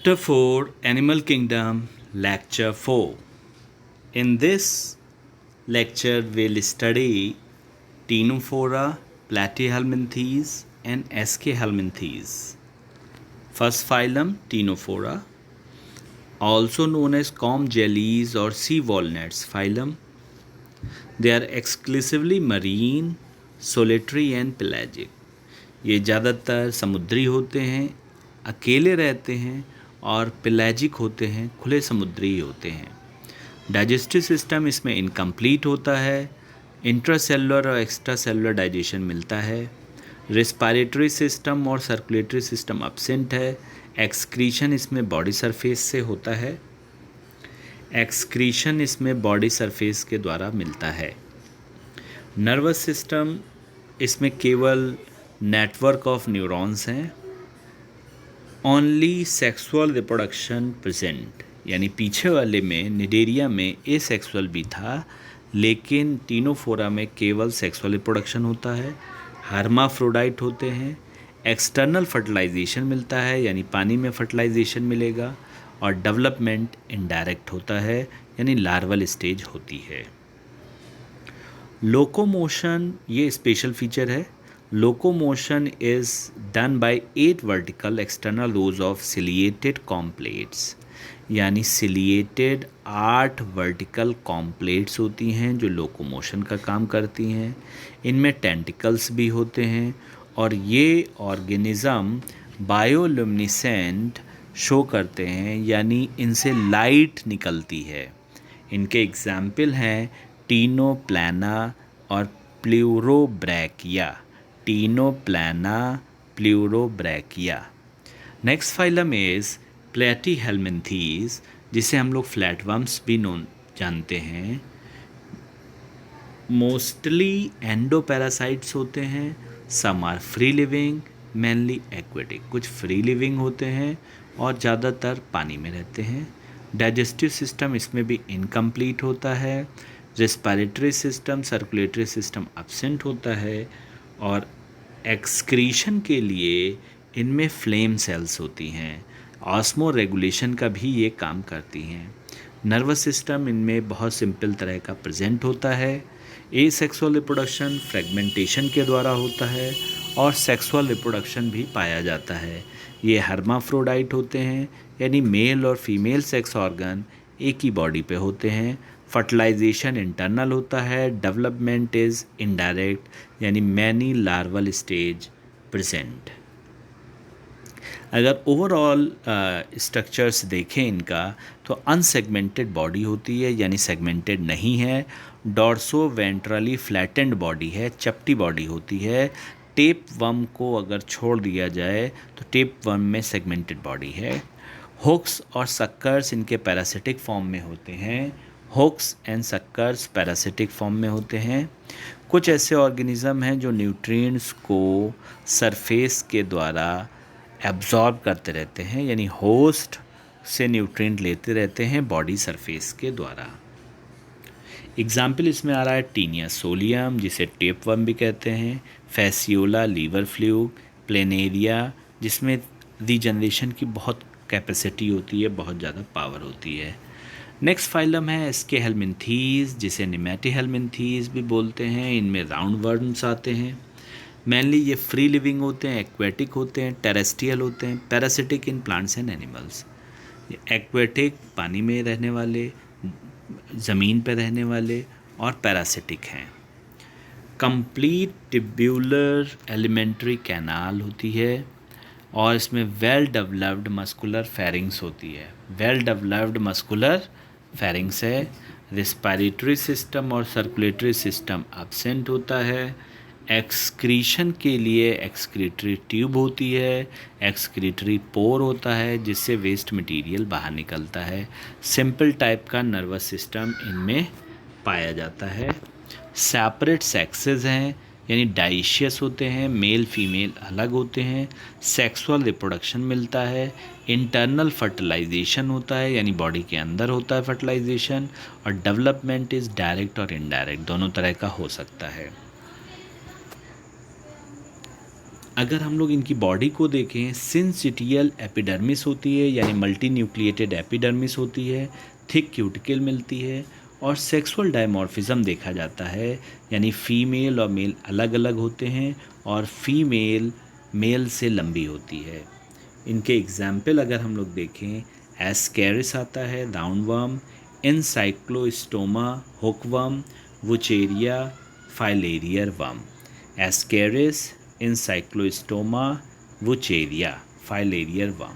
Chapter 4 Animal Kingdom, Lecture 4. In this lecture, we'll study Ctenophora, Platyhelminthes, and Eschhelminthes. First phylum, Ctenophora, also known as comb jellies or sea walnuts phylum. They are exclusively marine, solitary and pelagic. ये ज़्यादातर समुद्री होते हैं, अकेले रहते हैं और pelagic होते हैं, खुले समुद्री होते हैं। डाइजेस्टिव सिस्टम इसमें इनकम्प्लीट होता है, इंट्रासेलुलर और एक्स्ट्रा सेलुलर डाइजेशन मिलता है, रेस्पिरेटरी सिस्टम और सर्कुलेटरी सिस्टम एब्सेंट है, एक्सक्रीशन इसमें बॉडी सरफेस से होता है, एक्सक्रीशन इसमें बॉडी सरफेस के द्वारा मिलता है। नर्वस सिस्टम इसमें केवल नेटवर्क ऑफ न्यूरॉन्स हैं। ओनली सेक्सुअल रिप्रोडक्शन प्रेजेंट, यानी पीछे वाले में निडेरिया में एसेक्सुअल भी था, लेकिन टीनोफोरा में केवल सेक्सुअल रिप्रोडक्शन होता है। हर्माफ्रोडाइट होते हैं, एक्सटर्नल फर्टिलाइजेशन मिलता है, यानी पानी में फर्टिलाइजेशन मिलेगा, और डेवलपमेंट इनडायरेक्ट होता है, यानी लार्वल स्टेज होती है। लोकोमोशन ये स्पेशल फीचर है। Locomotion is done by 8 vertical external rows of ciliated comb plates, यानी ciliated 8 vertical comb plates होती हैं जो लोकोमोशन का काम करती हैं। इनमें टेंटिकल्स भी होते हैं और ये ऑर्गेनिज़म बायोल्यूमिनेसेंट शो करते हैं, यानी इनसे लाइट निकलती है। इनके एग्जाम्पल हैं टीनोप्लाना और pleurobrachia. Ctenoplana, pleurobrachia. Next phylum is platyhelminthes, जिसे हम लोग फ्लैटवर्म्स भी जानते हैं। मोस्टली एंडोपैरासाइट्स होते हैं, some are free living, mainly aquatic. कुछ फ्री लिविंग होते हैं और ज़्यादातर पानी में रहते हैं। डाइजेस्टिव सिस्टम इसमें भी इनकम्प्लीट होता है। Respiratory system, circulatory system absent होता है और एक्सक्रीशन के लिए इनमें फ्लेम सेल्स होती हैं। ऑस्मो रेगुलेशन का भी ये काम करती हैं। नर्वस सिस्टम इनमें बहुत सिंपल तरह का प्रेजेंट होता है। एसेक्सुअल रिप्रोडक्शन फ्रेगमेंटेशन के द्वारा होता है और सेक्सुअल रिप्रोडक्शन भी पाया जाता है। ये हर्माफ्रोडाइट होते हैं, यानी मेल और फीमेल सेक्स ऑर्गन एक ही बॉडी पे होते हैं। फर्टिलाइजेशन इंटरनल होता है, डेवलपमेंट इज़ इनडायरेक्ट, यानी मैनी लार्वल स्टेज प्रेजेंट। अगर ओवरऑल स्ट्रक्चर्स देखें इनका, तो अनसेगमेंटेड बॉडी होती है, यानी सेगमेंटेड नहीं है। डॉर्सो वेंट्रली फ्लैटेंड बॉडी है, चपटी बॉडी होती है। टेप वर्म को अगर छोड़ दिया जाए तो टेप वर्म में सेगमेंटेड बॉडी है। हुक्स और सक्कर्स इनके पैरासिटिक फॉर्म में होते हैं। Hooks and suckers parasitic form में होते हैं। कुछ ऐसे ऑर्गेनिज़म हैं जो न्यूट्रिएंट्स को सरफेस के द्वारा एब्जॉर्ब करते रहते हैं, यानी होस्ट से न्यूट्रिएंट लेते रहते हैं बॉडी सरफेस के द्वारा। एग्जाम्पल इसमें आ रहा है टीनिया सोलियम, जिसे टेपवर्म भी कहते हैं, फैसियोला लीवर फ्लूक, प्लेनेरिया, जिसमें रीजनरेशन की बहुत कैपेसिटी होती है, बहुत ज़्यादा पावर होती है। नेक्स्ट फाइलम है एस्केहेल्मिन्थीज, जिसे निमेटीहेल्मिन्थीज भी बोलते हैं। इनमें राउंड वर्म्स आते हैं। मेनली ये फ्री लिविंग होते हैं, एक्वेटिक होते हैं, टेरेस्ट्रियल होते हैं, parasitic in plants and animals. ये एक्वेटिक पानी में रहने वाले, ज़मीन पर रहने वाले, और पैरासिटिक हैं। कंप्लीट टिब्यूलर एलिमेंट्री कैनाल होती है और इसमें वेल डेवलप्ड मस्कुलर फेरिंग्स होती है। वेल डेवलप्ड मस्कुलर फेरिंग्स है। रेस्पिरेटरी सिस्टम और सर्कुलेटरी सिस्टम एब्सेंट होता है। एक्सक्रीशन के लिए एक्सक्रीटरी ट्यूब होती है, एक्सक्रीटरी पोर होता है जिससे वेस्ट मटेरियल बाहर निकलता है। सिंपल टाइप का नर्वस सिस्टम इनमें पाया जाता है। सेपरेट सेक्सेस हैं, यानी डाइशियस होते हैं, मेल फीमेल अलग होते हैं। सेक्सुअल रिप्रोडक्शन मिलता है। इंटरनल फर्टिलाइजेशन होता है, यानी बॉडी के अंदर होता है फर्टिलाइजेशन। और डेवलपमेंट इज़ डायरेक्ट और इनडायरेक्ट, दोनों तरह का हो सकता है। अगर हम लोग इनकी बॉडी को देखें, सिंसिटियल एपिडर्मिस होती है यानी मल्टी न्यूक्लिएटेड एपिडर्मिस होती है, थिक क्यूटिकल मिलती है और सेक्सुअल डायमॉर्फिज्म देखा जाता है यानी फीमेल और मेल अलग अलग होते हैं और फीमेल मेल से लंबी होती है। इनके एग्जाम्पल अगर हम लोग देखें, एस्केरिस आता है roundworm, ancylostoma hookworm, wuchereria filarial worm. Ascaris, ancylostoma, wuchereria filarial worm.